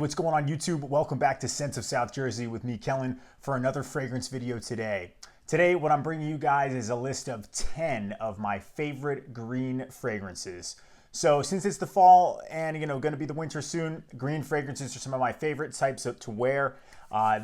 what's going on YouTube? Welcome back to Scents of South Jersey with me, Kellen, for another fragrance video today. Today, what I'm bringing you guys is a list of 10 of my favorite green fragrances. So since it's the fall and going to be the winter soon, green fragrances are some of my favorite types to wear.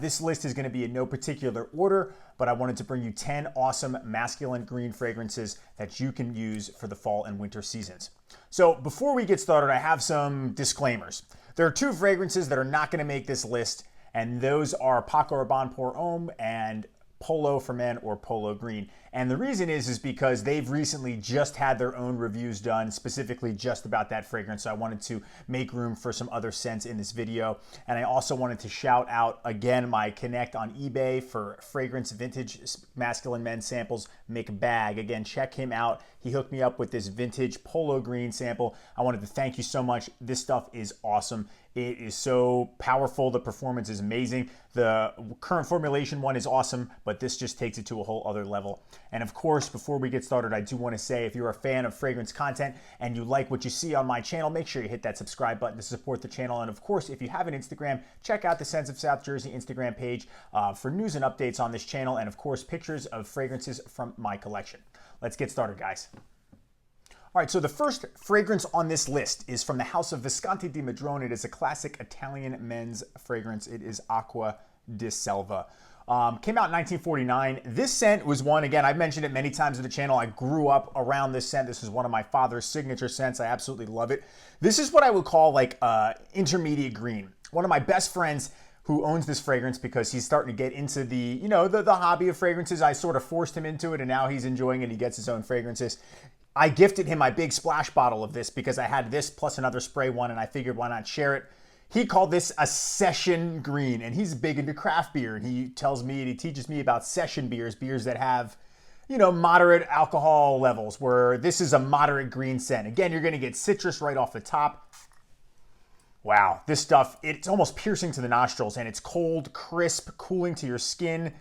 This list is going to be in no particular order, but I wanted to bring you 10 awesome masculine green fragrances that you can use for the fall and winter seasons. So before we get started, I have some disclaimers. There are two fragrances that are not going to make this list, and those are Paco Rabanne Pour Homme and Polo for Men or Polo Green. And the reason is because they've recently just had their own reviews done specifically just about that fragrance. So I wanted to make room for some other scents in this video. And I also wanted to shout out again my connect on eBay for fragrance vintage masculine men samples, McBag. Again, check him out. He hooked me up with this vintage Polo Green sample. I wanted to thank you so much. This stuff is awesome. It is so powerful. The performance is amazing. The current formulation one is awesome, but this just takes it to a whole other level. And of course, before we get started, I do want to say if you're a fan of fragrance content and you like what you see on my channel, make sure you hit that subscribe button to support the channel. And of course, if you have an Instagram, check out the Scents of South Jersey Instagram page for news and updates on this channel. And of course, pictures of fragrances from my collection. Let's get started, guys. All right, so the first fragrance on this list is from the house of Visconti di Madrone. It is a classic Italian men's fragrance. It is Acqua di Selva. Came out in 1949. This scent was one, again, I've mentioned it many times on the channel. I grew up around this scent. This is one of my father's signature scents. I absolutely love it. This is what I would call like intermediate green. One of my best friends who owns this fragrance because he's starting to get into the, the hobby of fragrances. I sort of forced him into it and now he's enjoying it. He gets his own fragrances. I gifted him my big splash bottle of this because I had this plus another spray one and I figured why not share it. He called this a session green, and he's big into craft beer, and he tells me and he teaches me about session beers that have, moderate alcohol levels, where this is a moderate green scent. Again, you're gonna get citrus right off the top. Wow, this stuff, it's almost piercing to the nostrils, and it's cold, crisp, cooling to your skin.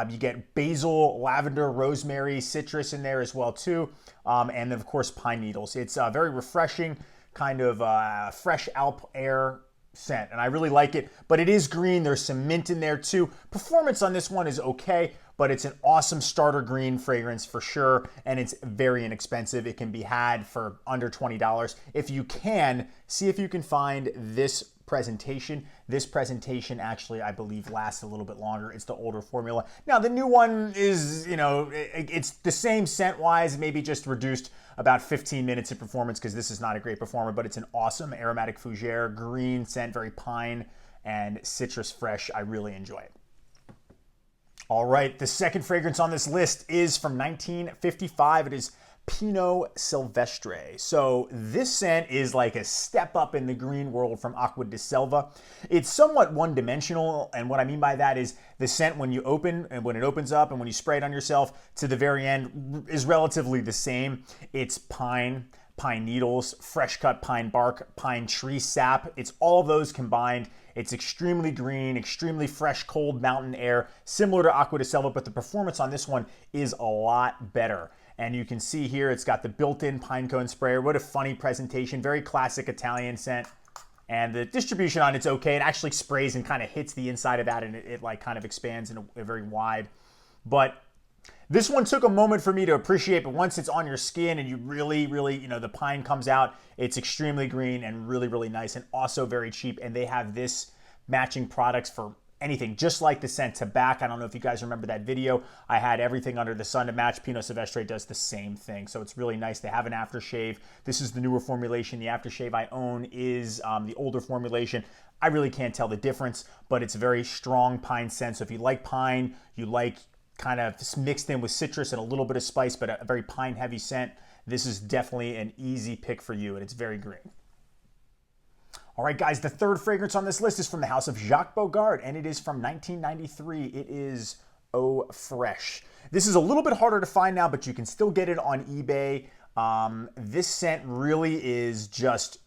You get basil, lavender, rosemary, citrus in there as well too, and then of course pine needles. It's a very refreshing, kind of fresh Alp air scent, and I really like it, but it is green. There's some mint in there too. Performance on this one is okay, but it's an awesome starter green fragrance for sure, and it's very inexpensive. It can be had for under $20. If you can, see if you can find this presentation. This presentation actually, I believe, lasts a little bit longer. It's the older formula. Now, the new one is, it's the same scent-wise, maybe just reduced about 15 minutes of performance because this is not a great performer, but it's an awesome aromatic fougere, green scent, very pine and citrus fresh. I really enjoy it. All right, the second fragrance on this list is from 1955. It is Pinot Silvestre. So this scent is like a step up in the green world from Acqua di Selva. It's somewhat one-dimensional, and what I mean by that is the scent when you open and when it opens up and when you spray it on yourself to the very end is relatively the same. It's pine needles, fresh cut pine bark, pine tree sap. It's all those combined. It's extremely green, extremely fresh, cold mountain air, similar to Acqua di Selva, but the performance on this one is a lot better. And you can see here, it's got the built-in pine cone sprayer. What a funny presentation, very classic Italian scent. And the distribution on it's okay. It actually sprays and kind of hits the inside of that, and it like kind of expands in a very wide. But this one took a moment for me to appreciate, but once it's on your skin and you really, the pine comes out, it's extremely green and really, really nice and also very cheap. And they have this matching products for anything, just like the scent Tobacco. I don't know if you guys remember that video. I had everything under the sun to match. Pinot Silvestre does the same thing. So it's really nice. They have an aftershave. This is the newer formulation. The aftershave I own is the older formulation. I really can't tell the difference, but it's a very strong pine scent. So if you like pine, you like kind of mixed in with citrus and a little bit of spice, but a very pine heavy scent, this is definitely an easy pick for you, and it's very green. All right, guys, the third fragrance on this list is from the house of Jacques Bogart, and it is from 1993. It is Eau Fresh. This is a little bit harder to find now, but you can still get it on eBay. This scent really is just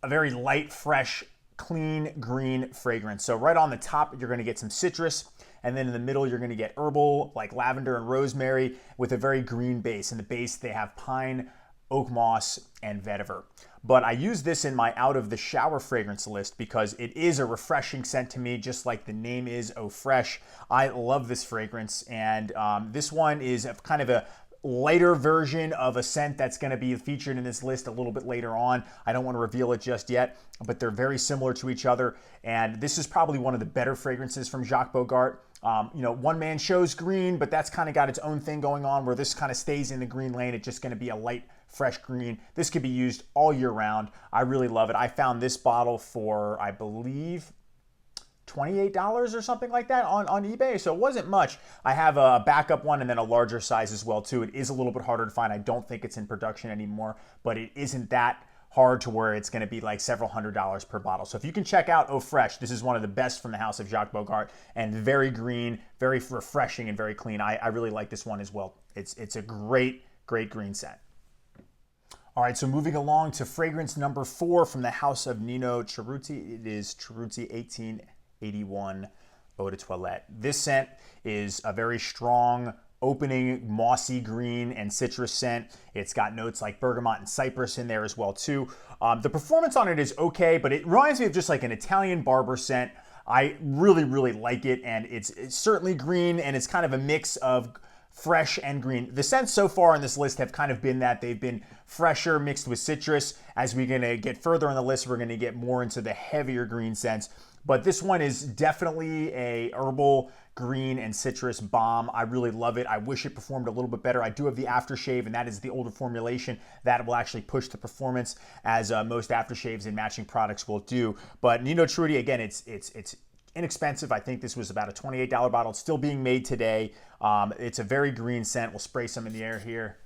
a very light, fresh, clean, green fragrance. So right on the top, you're gonna get some citrus, and then in the middle, you're gonna get herbal, like lavender and rosemary, with a very green base. In the base, they have pine, oak moss, and vetiver. but I use this in my out of the shower fragrance list because it is a refreshing scent to me, just like the name is, Eau Fresh. I love this fragrance, and this one is kind of a lighter version of a scent that's going to be featured in this list a little bit later on. I don't want to reveal it just yet, but they're very similar to each other, and this is probably one of the better fragrances from Jacques Bogart. One Man Show's green, but that's kind of got its own thing going on where this kind of stays in the green lane. It's just going to be a light, fresh green. This could be used all year round. I really love it. I found this bottle for, I believe, $28 or something like that on eBay, so it wasn't much. I have a backup one and then a larger size as well too. It is a little bit harder to find. I don't think it's in production anymore, but it isn't that hard to where it's going to be like several $100s per bottle. So if you can check out Eau Fresh, this is one of the best from the house of Jacques Bogart, and very green, very refreshing, and very clean. I really like this one as well. It's a great green scent. All right, so moving along to fragrance number 4 from the house of Nino Cerruti. It is Cerruti 1881 Eau de Toilette. This scent is a very strong, opening, mossy green and citrus scent. It's got notes like bergamot and cypress in there as well too. The performance on it is okay, but it reminds me of just like an Italian barber scent. I really like it, and it's certainly green, and it's kind of a mix of fresh and green. The scents so far on this list have kind of been that they've been fresher mixed with citrus. As we're gonna get further on the list, we're gonna get more into the heavier green scents. But this one is definitely a herbal green and citrus bomb. I really love it. I wish it performed a little bit better. I do have the aftershave, and that is the older formulation. That will actually push the performance, as most aftershaves and matching products will do. But Nino Cerruti, again, it's inexpensive. I think this was about a $28 bottle. It's still being made today. It's a very green scent. We'll spray some in the air here.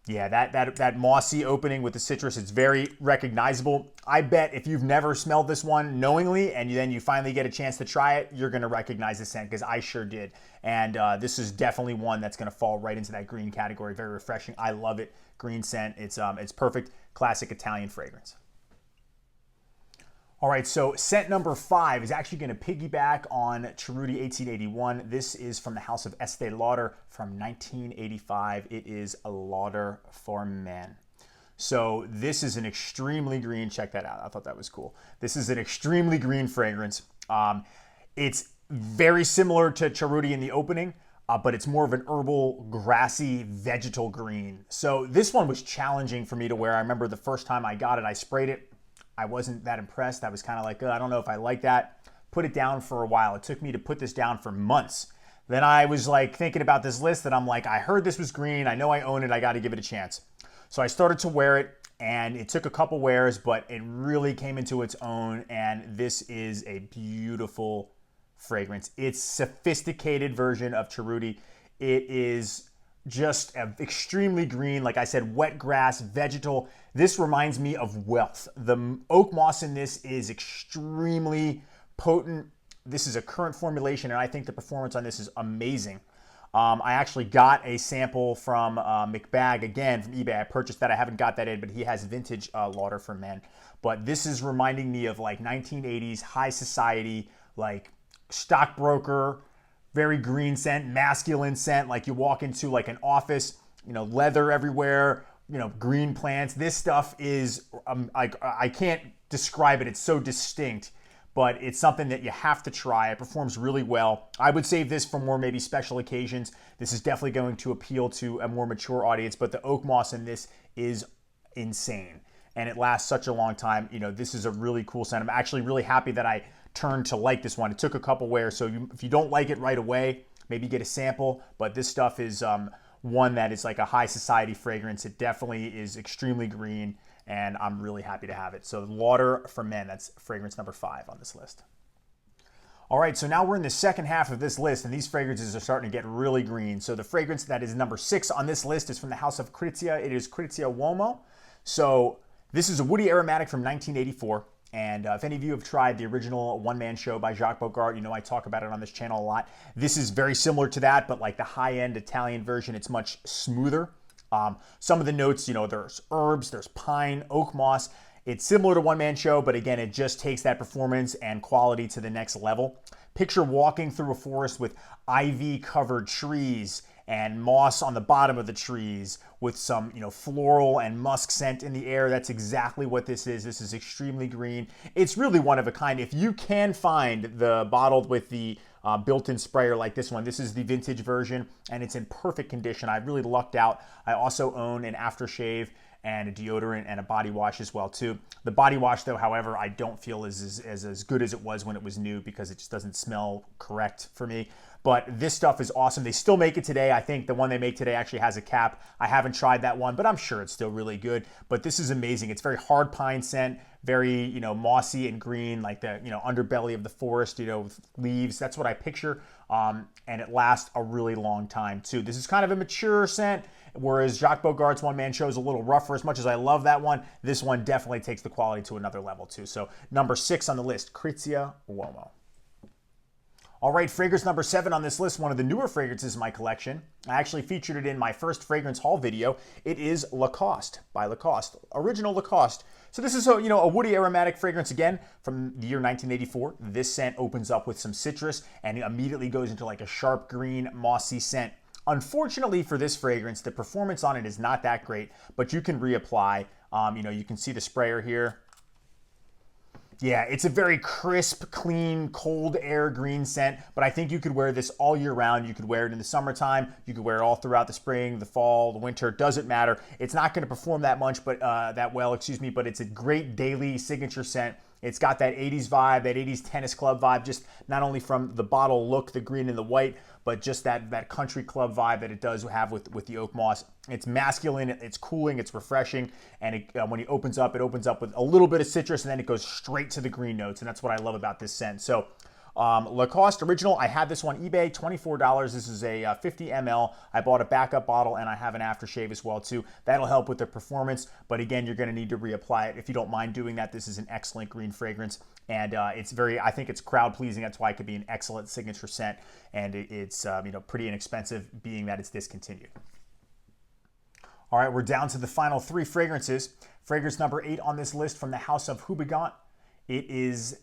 Yeah, that mossy opening with the citrus, it's very recognizable. I bet if you've never smelled this one knowingly and then you finally get a chance to try it, you're going to recognize the scent, because I sure did. And this is definitely one that's going to fall right into that green category. Very refreshing. I love it. Green scent. It's perfect. Classic Italian fragrance. All right, so scent number 5 is actually going to piggyback on Cerruti 1881. This is from the house of Estée Lauder from 1985. It is a Lauder for Men. So this is an extremely green, check that out. I thought that was cool. This is an extremely green fragrance. It's very similar to Cerruti in the opening, but it's more of an herbal, grassy, vegetal green. So this one was challenging for me to wear. I remember the first time I got it, I sprayed it. I wasn't that impressed. I was kind of like, I don't know if I like that. Put it down for a while. It took me to put this down for months. Then I was like thinking about this list, and I'm like, I heard this was green. I know I own it. I got to give it a chance. So I started to wear it, and it took a couple wears, but it really came into its own, and this is a beautiful fragrance. It's a sophisticated version of Cerruti. It is just extremely green. Like I said, wet grass, vegetal. This reminds me of wealth. The oak moss in this is extremely potent. This is a current formulation, and I think the performance on this is amazing. I actually got a sample from McBag, again, from eBay. I purchased that. I haven't got that in, but he has vintage Lauder for Men. But this is reminding me of like 1980s high society, like stockbroker, very green scent, masculine scent. Like you walk into like an office, leather everywhere, green plants. This stuff is, I can't describe it. It's so distinct, but it's something that you have to try. It performs really well. I would save this for more maybe special occasions. This is definitely going to appeal to a more mature audience, but the oak moss in this is insane, and it lasts such a long time. This is a really cool scent. I'm actually really happy that I turned to like this one. It took a couple wears, so if you don't like it right away, maybe get a sample, but this stuff is one that is like a high society fragrance. It definitely is extremely green, and I'm really happy to have it. So Lauder for Men, that's fragrance number 5 on this list. All right, so now we're in the second half of this list, and these fragrances are starting to get really green. So the fragrance that is number 6 on this list is from the house of Crizia. It is Crizia Uomo. So this is a woody aromatic from 1984. And if any of you have tried the original One Man Show by Jacques Bogart, I talk about it on this channel a lot. This is very similar to that, but like the high-end Italian version, it's much smoother. Some of the notes, there's herbs, there's pine, oak moss. It's similar to One Man Show, but again, it just takes that performance and quality to the next level. Picture walking through a forest with ivy-covered trees and moss on the bottom of the trees with some, floral and musk scent in the air. That's exactly what this is. This is extremely green. It's really one of a kind. If you can find the bottle with the built-in sprayer like this one, this is the vintage version, and it's in perfect condition. I really lucked out. I also own an aftershave and a deodorant and a body wash as well too. The body wash though, however, I don't feel is as good as it was when it was new, because it just doesn't smell correct for me. But this stuff is awesome. They still make it today. I think the one they make today actually has a cap. I haven't tried that one, but I'm sure it's still really good. But this is amazing. It's very hard pine scent, very, mossy and green, like the, underbelly of the forest, with leaves. That's what I picture. And it lasts a really long time too. This is kind of a mature scent, whereas Jacques Bogart's One Man Show is a little rougher. As much as I love that one, this one definitely takes the quality to another level too. So number 6 on the list, Krizia Uomo. All right, fragrance number 7 on this list, one of the newer fragrances in my collection. I actually featured it in my first fragrance haul video. It is Lacoste by Lacoste, original Lacoste. So this is a woody aromatic fragrance, again, from the year 1984. This scent opens up with some citrus and it immediately goes into like a sharp green, mossy scent. Unfortunately for this fragrance, the performance on it is not that great, but you can reapply. You can see the sprayer here. Yeah, it's a very crisp, clean, cold air green scent, but I think you could wear this all year round. You could wear it in the summertime. You could wear it all throughout the spring, the fall, the winter. Doesn't matter. It's not going to perform that well, but it's a great daily signature scent. It's got that 80s vibe, that 80s tennis club vibe, just not only from the bottle look, the green and the white, but just that country club vibe that it does have with the oak moss. It's masculine, it's cooling, it's refreshing, and when it opens up with a little bit of citrus, and then it goes straight to the green notes, and that's what I love about this scent. So Lacoste original, I had this one eBay, $24. This is a 50 ml. I bought a backup bottle, and I have an aftershave as well too. That'll help with the performance, but again, you're going to need to reapply it. If you don't mind doing that, this is an excellent green fragrance, and I think it's crowd pleasing. That's why it could be an excellent signature scent, and it's pretty inexpensive, being that it's discontinued. All right, we're down to the final 3 fragrances. Fragrance number 8 on this list from the House of Houbigant. It is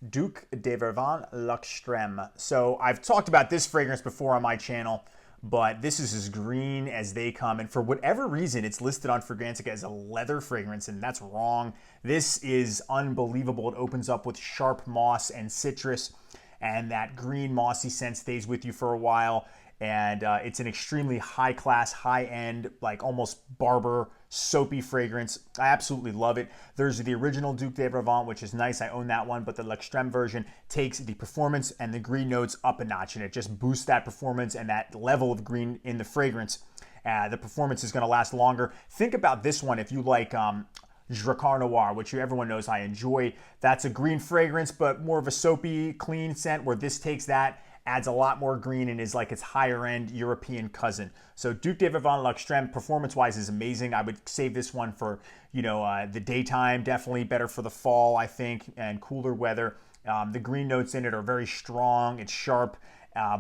Duc de Vervan L'Extrême. So I've talked about this fragrance before on my channel, but this is as green as they come. And for whatever reason, it's listed on Fragrantica as a leather fragrance, and that's wrong. This is unbelievable. It opens up with sharp moss and citrus, and that green mossy scent stays with you for a while. And it's an extremely high-class, high-end, like almost barber, soapy fragrance. I absolutely love it. There's the original Duc de Vervan, which is nice. I own that one, but the L'Extrême version takes the performance and the green notes up a notch, and it just boosts that performance and that level of green in the fragrance. The performance is going to last longer. Think about this one if you like Drakkar Noir, which everyone knows I enjoy. That's a green fragrance, but more of a soapy, clean scent, where this takes that, adds a lot more green, and is like its higher end European cousin. So Duc de Vervan L'Extrême, performance-wise, is amazing. I would save this one for, the daytime, definitely better for the fall, I think, and cooler weather. The green notes in it are very strong, it's sharp,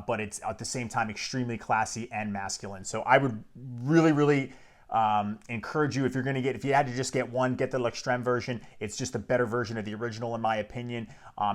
but it's at the same time extremely classy and masculine. So I would really encourage you, if you had to just get one, get the L'Extrême version. It's just a better version of the original, in my opinion.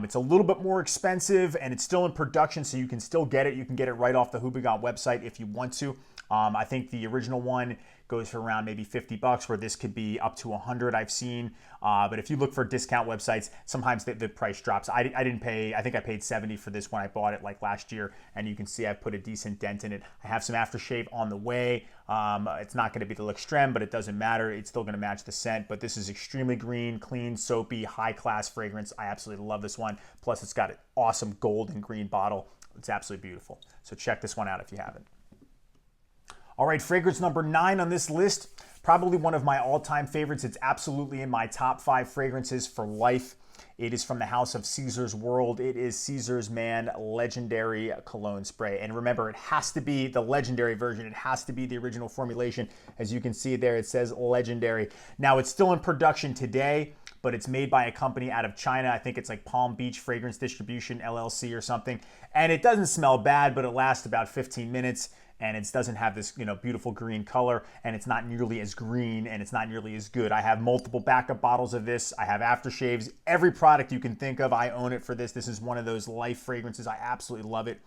It's a little bit more expensive, and it's still in production, so you can still get it. You can get it right off the Houbigant website if you want to. I think the original one goes for around maybe $50, where this could be up to $100 I've seen. But if you look for discount websites, sometimes the price drops. I didn't pay, I think I paid $70 for this when I bought it like last year, and you can see I've put a decent dent in it. I have some aftershave on the way. It's not going to be the L'Extrême, but it doesn't matter. It's still going to match the scent, but this is extremely green, clean, soapy, high-class fragrance. I absolutely love this one. Plus, it's got an awesome gold and green bottle. It's absolutely beautiful. So check this one out if you haven't. All right, fragrance number 9 on this list, probably one of my all-time favorites. It's absolutely in my top 5 fragrances for life. It is from the House of Caesar's World. It is Caesar's Man Legendary Cologne Spray. And remember, it has to be the legendary version. It has to be the original formulation. As you can see there, it says legendary. Now, it's still in production today, but it's made by a company out of China. I think it's like Palm Beach Fragrance Distribution, LLC or something. And it doesn't smell bad, but it lasts about 15 minutes. And it doesn't have this, beautiful green color, and it's not nearly as green, and it's not nearly as good. I have multiple backup bottles of this. I have aftershaves. Every product you can think of, I own it for this. This is one of those life fragrances. I absolutely love it.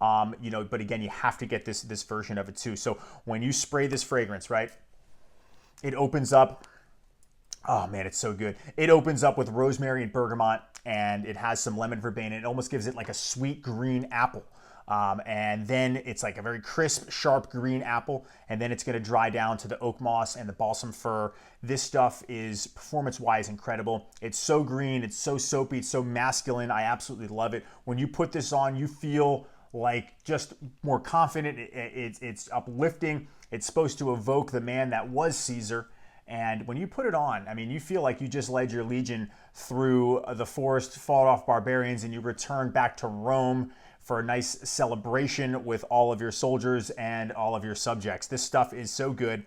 But again, you have to get this version of it too. So when you spray this fragrance, right, it opens up. Oh man, it's so good. It opens up with rosemary and bergamot, and it has some lemon verbena. It almost gives it like a sweet green apple. And then it's like a very crisp, sharp green apple, and then it's going to dry down to the oak moss and the balsam fir. This stuff is performance-wise incredible. It's so green, it's so soapy, it's so masculine. I absolutely love it. When you put this on, you feel like just more confident. It's uplifting. It's supposed to evoke the man that was Caesar. And when you put it on, I mean, you feel like you just led your legion through the forest, fought off barbarians, and you returned back to Rome for a nice celebration with all of your soldiers and all of your subjects. This stuff is so good.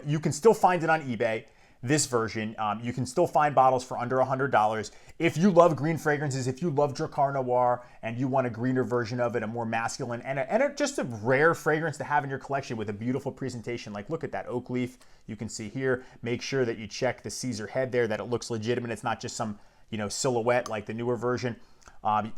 You can still find it on eBay, this version. You can still find bottles for under $100. If you love green fragrances, if you love Drakkar Noir and you want a greener version of it, a more masculine and just a rare fragrance to have in your collection with a beautiful presentation, like look at that oak leaf you can see here. Make sure that you check the Caesar head there, that it looks legitimate. It's not just some silhouette like the newer version.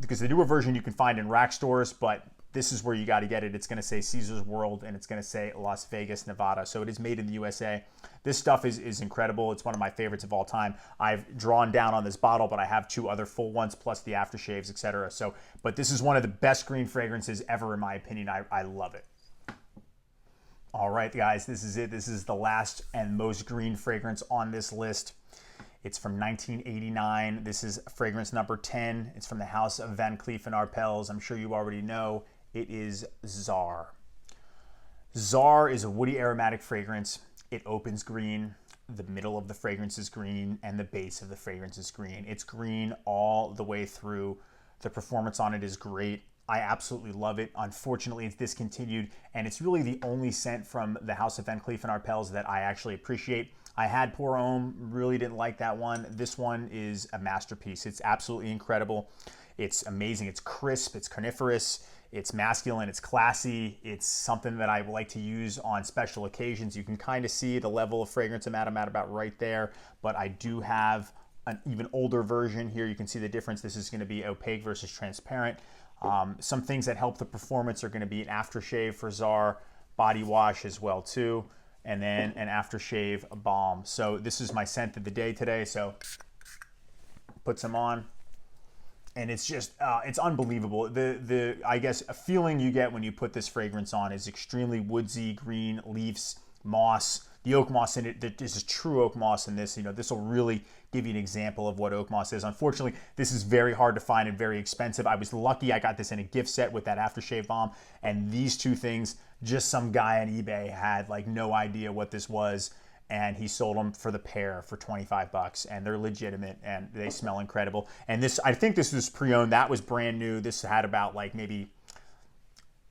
Because the newer version you can find in rack stores, but this is where you got to get it. It's going to say Caesar's World, and it's going to say Las Vegas, Nevada. So it is made in the USA. This stuff is incredible. It's one of my favorites of all time. I've drawn down on this bottle, but I have 2 other full ones, plus the aftershaves, etc. But this is one of the best green fragrances ever, in my opinion. I love it. All right, guys, this is it. This is the last and most green fragrance on this list. It's from 1989. This is fragrance number 10. It's from the house of Van Cleef & Arpels. I'm sure you already know. It is Czar. Czar is a woody aromatic fragrance. It opens green. The middle of the fragrance is green, and the base of the fragrance is green. It's green all the way through. The performance on it is great. I absolutely love it. Unfortunately, it's discontinued, and it's really the only scent from the house of Van Cleef & Arpels that I actually appreciate. I had Pour Homme, really didn't like that one. This one is a masterpiece. It's absolutely incredible. It's amazing. It's crisp, it's coniferous, it's masculine, it's classy. It's something that I like to use on special occasions. You can kind of see the level of fragrance I'm at about right there, but I do have an even older version here. You can see the difference. This is going to be opaque versus transparent. Some things that help the performance are going to be an aftershave for Czar, body wash as well too, and then an aftershave balm. So this is my scent of the day today. So put some on, and it's just it's unbelievable. The I guess a feeling you get when you put this fragrance on is extremely woodsy, green leaves, moss. The oak moss in it, this is true oak moss in this. This will really give you an example of what oak moss is. Unfortunately, this is very hard to find and very expensive. I was lucky I got this in a gift set with that aftershave balm, and these 2 things, just some guy on eBay had like no idea what this was, and he sold them for the pair for $25, and they're legitimate and they smell incredible. And this, I think this was pre-owned. That was brand new. This had about like maybe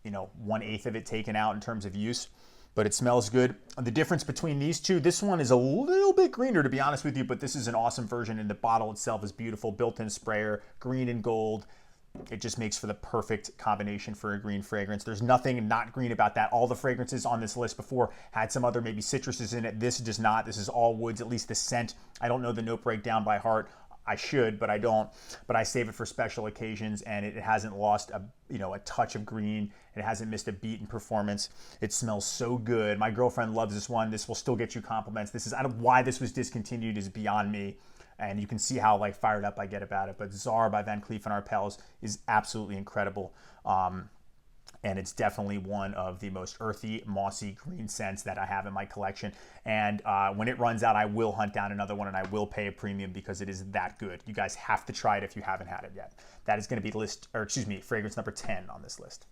1/8 of it taken out in terms of use. But it smells good. The difference between these 2, this one is a little bit greener, to be honest with you, but this is an awesome version, and the bottle itself is beautiful. Built-in sprayer, green and gold. It just makes for the perfect combination for a green fragrance. There's nothing not green about that. All the fragrances on this list before had some other maybe citruses in it. This does not. This is all woods, at least the scent. I don't know the note breakdown by heart. I should, but I don't. But I save it for special occasions, and it hasn't lost a touch of green. It hasn't missed a beat in performance. It smells so good. My girlfriend loves this one. This will still get you compliments. I don't know why this was discontinued is beyond me, and you can see how like fired up I get about it. But Czar by Van Cleef & Arpels is absolutely incredible. And it's definitely one of the most earthy, mossy green scents that I have in my collection. And when it runs out, I will hunt down another one, and I will pay a premium because it is that good. You guys have to try it if you haven't had it yet. That is going to be fragrance number 10 on this list.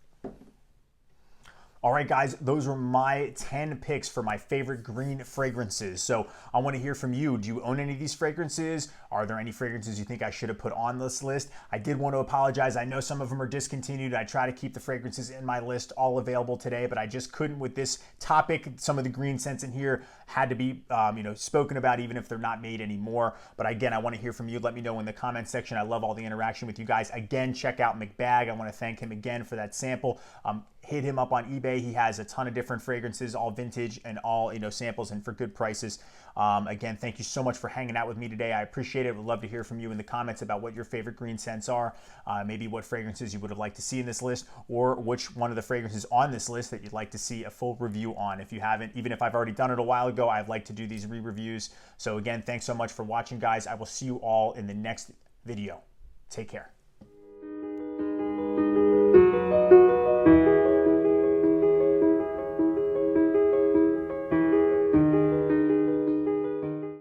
All right, guys, those were my 10 picks for my favorite green fragrances. So I want to hear from you. Do you own any of these fragrances? Are there any fragrances you think I should have put on this list? I did want to apologize. I know some of them are discontinued. I try to keep the fragrances in my list all available today, but I just couldn't with this topic. Some of the green scents in here had to be spoken about, even if they're not made anymore. But again, I want to hear from you. Let me know in the comment section. I love all the interaction with you guys. Again, check out McBag. I want to thank him again for that sample. hit him up on eBay. He has a ton of different fragrances, all vintage and all samples, and for good prices. Again, thank you so much for hanging out with me today. I appreciate it. Would love to hear from you in the comments about what your favorite green scents are, maybe what fragrances you would have liked to see in this list, or which one of the fragrances on this list that you'd like to see a full review on. If you haven't, even if I've already done it a while ago, I'd like to do these re-reviews. So again, thanks so much for watching, guys. I will see you all in the next video. Take care.